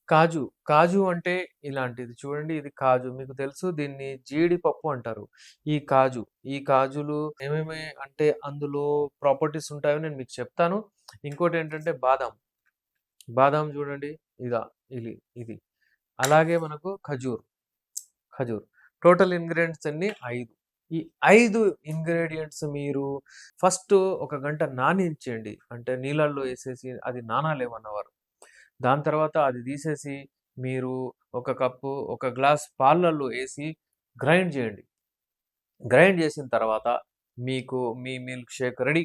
కాజు. కాజు అంటే ఇలాంటిది చూడండి ఇది కాజు. మీకు తెలుసు దీన్ని జీడిపప్పు అంటారు. ఈ కాజు. ఈ కాజులు ఏమేమి అంటే అందులో ప్రాపర్టీస్ ఉంటాయో నేను మీకు చెప్తాను. ఇంకోటేంటంటే బాదాం. బాదాం చూడండి ఇదా ఇది ఇది. అలాగే మనకు ఖజూర్. ఖజూర్. టోటల్ ఇంగ్రీడియెంట్స్ అన్నీ 5. ఈ 5 ఇంగ్రీడియెంట్స్ మీరు ఫస్ట్ ఒక గంట నానించేయండి. అంటే నీళ్ళల్లో ఏసేసి అది నానాలి 1 అవర్. దాని తర్వాత అది తీసేసి మీరు ఒక కప్పు, ఒక గ్లాస్ పాలల్లో ఏసి గ్రైండ్ చేయండి. గ్రైండ్ చేసిన తర్వాత మీకు మీ మిల్క్ షేక్ రెడీ.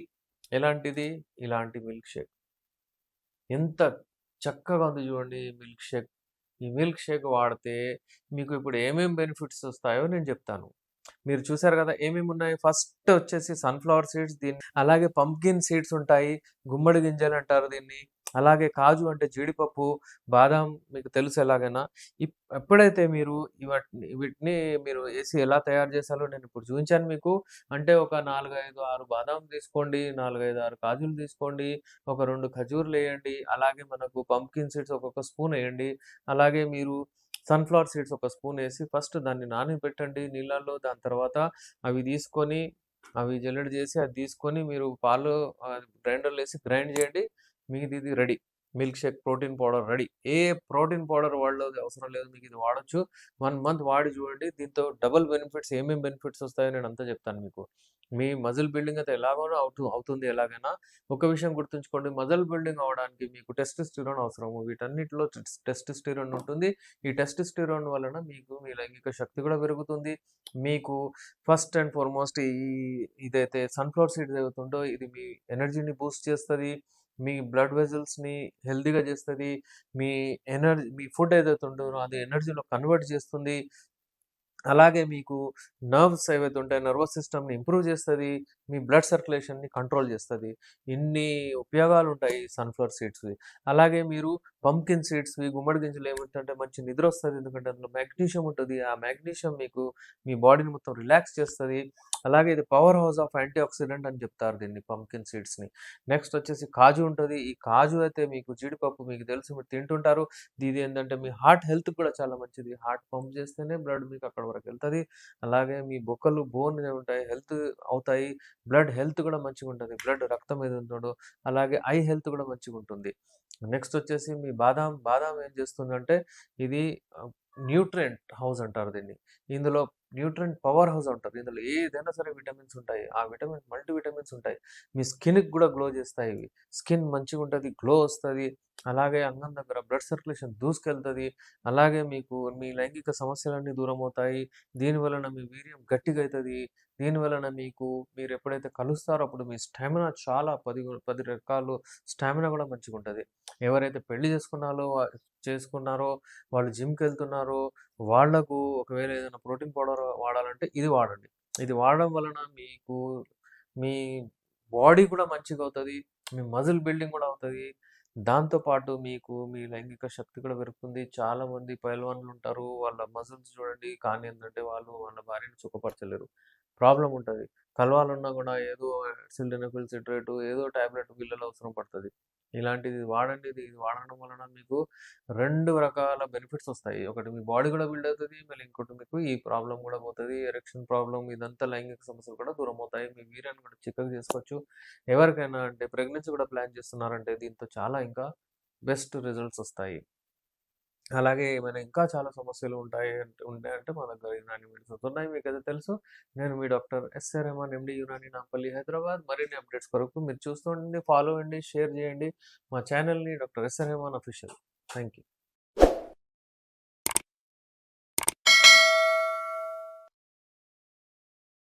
ఎలాంటిది? ఇలాంటి మిల్క్ షేక్. ఎంత చక్కగా ఉంది చూడండి ఈ మిల్క్ షేక్. ఈ మిల్క్ షేక్ వాడితే మీకు ఇప్పుడు ఏమేం బెనిఫిట్స్ వస్తాయో నేను చెప్తాను. మీరు చూసారు కదా! ఏమేమున్నాయి? ఫస్ట్ వచ్చేసి సన్‌ఫ్లవర్ సీడ్స్ అలాగే పంప్కిన్ సీడ్స్ ఉంటాయి. గుమ్మడి గింజలంటారు దీన్ని. అలాగే కాజు అంటే జీడిపప్పు, బాదాం మీకు తెలుసు ఎలాగైనా. ఎప్పుడైతే మీరు వీటిని మీరు ఏసి ఎలా తయారు చేసాలో నేనిప్పుడు చూయించాను మీకు. అంటే ఒక 4, 5, 6 బాదాం తీసుకోండి. 4, 5, 6 కాజులు తీసుకోండి. ఒక 2 ఖజూర్‌లేయండి. అలాగే మనకు పంప్కిన్ సీడ్స్ ఒక్కొక్క స్పూనేయండి. అలాగే మీరు సన్‌ఫ్లవర్ సీడ్స్ ఒక స్పూనేసి ఫస్ట్ దాన్ని నానబెట్టండి నీళ్ళల్లో. దాని తర్వాత అవి తీసుకొని అవి జల్లెడ చేసి అది తీసుకొని మీరు పాలు గ్రైండర్‌లో ఏసి గ్రైండ్ చేయండి. మీదిది ready. Milkshake protein powder ready. ఏ ప్రోటీన్ పౌడర్ వాడలేదు అవసరం లేదు. మీకిది వాడొచ్చు. 1 మంత్ వాడి చూడండి. దీంతో డబుల్ బెనిఫిట్స్ ఏమేం బెనిఫిట్స్ వస్తాయో నేనంతా చెప్తాను మీకు. మీ మజిల్ బిల్డింగ్ అయితే ఎలాగోనో అవుతుంది ఎలాగైనా. ఒక విషయం గుర్తుంచుకోండి మజిల్ బిల్డింగ్ అవ్వడానికి మీకు టెస్టోస్టెరాన్ అవసరము. వీటన్నిటిలో టెస్టోస్టెరాన్ ఉంటుంది. ఈ టెస్టోస్టెరాన్ వలన మీకు మీ లైంగిక శక్తి కూడా పెరుగుతుంది. మీకు ఫస్ట్ అండ్ ఫార్‌మోస్ట్ ఇదైతే సన్‌ఫ్లవర్ సీడ్స్ ఏదైతే ఉందో ఇది మీ ఎనర్జీని బూస్ట్ చేస్తది. మీ బ్లడ్ వెసల్స్‌ని హెల్తీగా చేస్తది. మీ మీ ఫుడ్ ఏదైతే ఉంటుందో అది ఎనర్జీలో కన్వర్ట్ చేస్తుంది. అలాగే మీకు నర్వ్స్ ఏవైతే ఉంటాయో నర్వస్ సిస్టమ్‌ని ఇంప్రూవ్ చేస్తది. మీ బ్లడ్ సర్క్యులేషన్‌ని కంట్రోల్ చేస్తది. ఇన్ని ఉపయోగాలుంటాయి సన్‌ఫ్లవర్ సీడ్స్‌వి. అలాగే మీరు పంప్కిన్ సీడ్స్‌వి, గుమ్మడి గింజలు ఏమిటంటే మంచి నిద్రొస్తది. ఎందుకంటే అందులో మాగ్నీషియం ఉంటది. ఆ మాగ్నీషియం మీకు మీ బాడీని మొత్తం రిలాక్స్ చేస్తది. అలాగే ఇది power house of anti oxidant అని చెప్తారు దీన్ని పంప్కిన్ సీడ్స్‌ని. నెక్స్ట్ వచ్చేసి కాజు ఉంటది. ఈ కాజు అయితే మీకు జీడిపప్పు మీకు తెలుసు మీరు తింటుంటారు. ఇదేంటంటే మీ హార్ట్ హెల్త్‌కి కూడా చాలా మంచిది. హార్ట్ పంప్ చేస్తేనే బ్లడ్ మీకు అక్కడి వరకెళ్తది. అలాగే మీ బొక్కలు బోన్ ఉంటాయి. హెల్త్ అవుతాయి. బ్లడ్ హెల్త్ కూడా మంచిగుంటది. బ్లడ్ రక్తం ఏదుంటుందో అలాగే ఐ హెల్త్ కూడా మంచిగుంటుంది. నెక్స్ట్ వచ్చేసి మీ బాదాం, బాదాం ఏం చేస్తుందంటే ఇది న్యూట్రియంట్ హౌస్ అంటారు దీన్ని. ఇందులో న్యూట్రియంట్ పవర్ హౌస్ అంటారు. ఇందులో ఏదైనా సరే విటమిన్స్ ఉంటాయి. ఆ విటమిన్ మల్టీ విటమిన్స్ ఉంటాయి. మీ స్కిన్‌కి కూడా గ్లో చేస్తాయి ఇవి. స్కిన్ మంచిగుంటది. గ్లో వస్తది. అలాగే అంగం దగ్గర బ్లడ్ సర్క్యులేషన్ దూసుకెళ్తది. అలాగే మీకు మీ లైంగిక సమస్యలన్నీ దూరమవుతాయి. దీని వలన మీ వీర్యం గట్టిగయితది. దీని వలన మీకు మీరెప్పుడైతే కలుస్తారో అప్పుడు మీ స్టామినా చాలా 10 రకాలు స్టామినా గూడా మంచిగుంటది. ఎవరైతే పెళ్లి చేసుకున్నారో వాళ్ళు జిమ్‌కెళ్తున్నారో వాళ్ళకు ఒకవేళ ఏదైనా ప్రోటీన్ పౌడర్ వాడాలంటే ఇది వాడండి. ఇది వాడడం వలన మీకు మీ బాడీ కూడా మంచిగవుతది. మీ మజిల్ బిల్డింగ్ గూడా అవుతది. దాంతో పాటు మీకు మీ లైంగిక శక్తి కూడా పెరుగుతుంది. చాలామంది పైల్వాన్లుంటారు. వాళ్ళ మజిల్స్ చూడండి కానీ ఏందంటే వాళ్ళు వాళ్ళ భార్యని సుఖపరచలేరు. ప్రాబ్లమ్ ఉంటది. కలవాలన్నా గూడా ఏదో సిల్డెనాఫిల్ సిట్రేట్ ఏదో టాబ్లెట్ బిళ్ళలు అవసరం పడతది. ఇలాంటిది వాడండి. ఇది వాడడం వలన మీకు 2 రకాల బెనిఫిట్స్ ఒస్తాయి. ఒకటి మీ బాడీ గూడా బిల్డ్ అవుతది. మళ్ళీ ఇంకోటి మీకు ఈ ప్రాబ్లమ్ గూడా పోతది. ఎరెక్షన్ ప్రాబ్లమ్ ఇదంతా లైంగిక సమస్యలు కూడా దూరమవుతాయి. మీ వీర్యాన్ని కూడా చిక్కగా చేసుకోవచ్చు. ఎవరికైనా అంటే ప్రెగ్నెన్సీ కూడా ప్లాన్ చేస్తున్నారంటే దీంతో చాలా ఇంకా బెస్ట్ రిజల్ట్స్ ఒస్తాయి. అలాగే ఏమైనా ఇంకా చాలా సమస్యలు ఉన్నాయంటే మా దగ్గర యునాని మెడిసిన్స్ ఉన్నాయి. మీకైతే తెలుసు. నేను మీ doctor S R. Rahman MD Unani Nampally Hyderabad. మరిన్ని అప్డేట్స్ కొరకు మీరు చూస్తూ ఉండండి. ఫాలో అవ్వండి, షేర్ చేయండి. మా ఛానెల్‌ని doctor S R. Rahman official. Thank you.